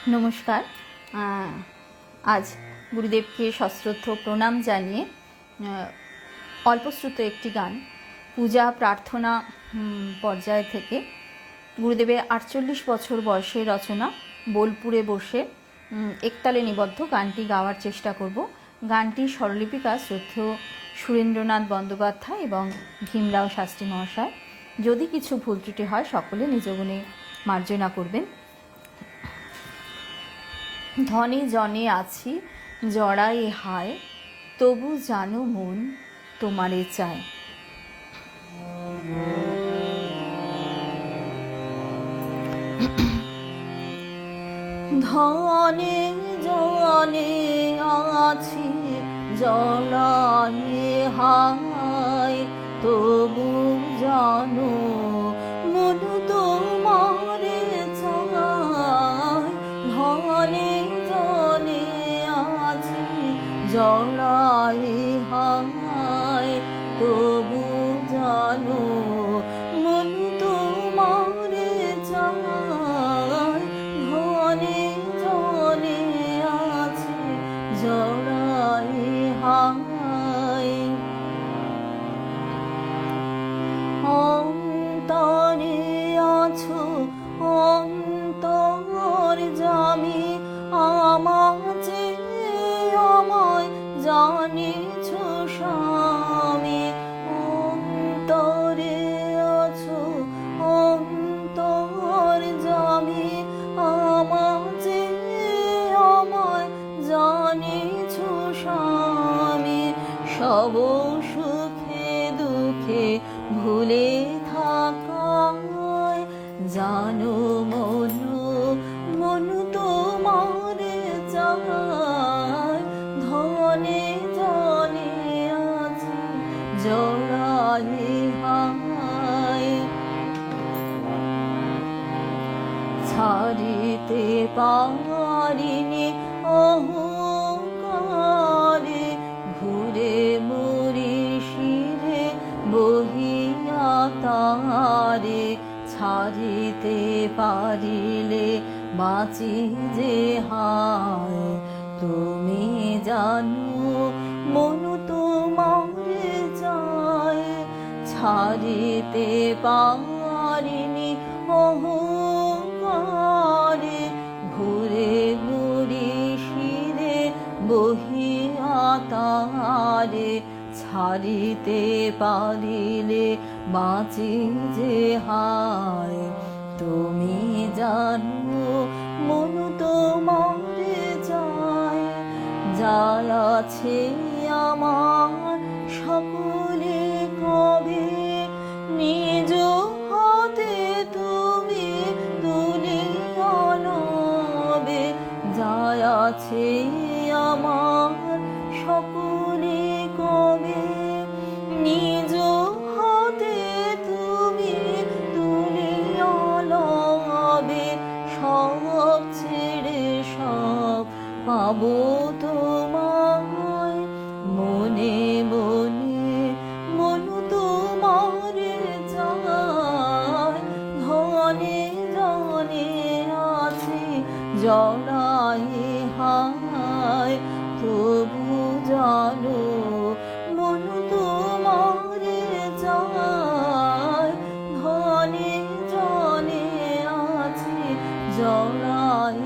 নমস্কার। আজ গুরুদেবকে সশ্রদ্ধ প্রণাম জানিয়ে অল্পশ্রুত একটি গান পূজা প্রার্থনা পর্যায় থেকে গুরুদেবের 48 বছর বয়সের রচনা বোলপুরে বসে একতালে নিবদ্ধ গানটি গাওয়ার চেষ্টা করব। গানটি স্বরলিপিকা শ্রদ্ধেয় সুরেন্দ্রনাথ বন্দ্যোপাধ্যায় এবং ভীমরাও শাস্ত্রী মহাশয়। যদি কিছু ভুল ত্রুটি হয় সকলে নিজ গুণে মার্জনা করবেন। ধনে জনে আছি জড়াই হায়, তবু জানো মন তোমারে চায়। ধনে জনে আছি জড়াই হায়, তবু জানো মন তোমারে চায়। ধনে জনে আছি জড়াই হায়, তবু জানো মন তোমারে চায়। ধনে জনে আছি জড়াই হায়। অন্তরে আছো অন্তর জামি, আমাকে আমায় জানিছ স্বামী। অন্তরে আছো অন্তর জামি, আমাকে আমায় জানিছ স্বামী। সব সুখে দুঃখে ভুলে থাকায়, জানো মনু মনু তোমারে চায়। ধনে জনে আছি জড়াই হায়। ছাড়িতে পারিনি অহংকারে, ঘুরে মুড়ি শিরে বহিয়া তারে। ছাড়িতে পারিলে বাঁচি যে হায়, তুমি জানো মনু তোমারে চায়। ছাড়িতে পারিনি অহংকারে, ঘুরে মুড়ি শিরে বহিয়া তারে। ছাড়িতে পারিলে বাঁচি যে হায়, তুমি জানো মনু তোমারে চায়। যাই আছে আমার সকলে কবে, নিজ হাতে তুমি তুলিয়া নবে। যাই আছে আমার সকলে কবে, নিজ হাতে তুমি তুলিয়া লবে। সব ছেড়ে সব পাবো তোমায়, মনে মনে মনু তোমারে চায়। ধনে জনে আছি জড়াই হায়, তবু জানো মনু তোমারে চায়। ধনে জনে আছি জড়াই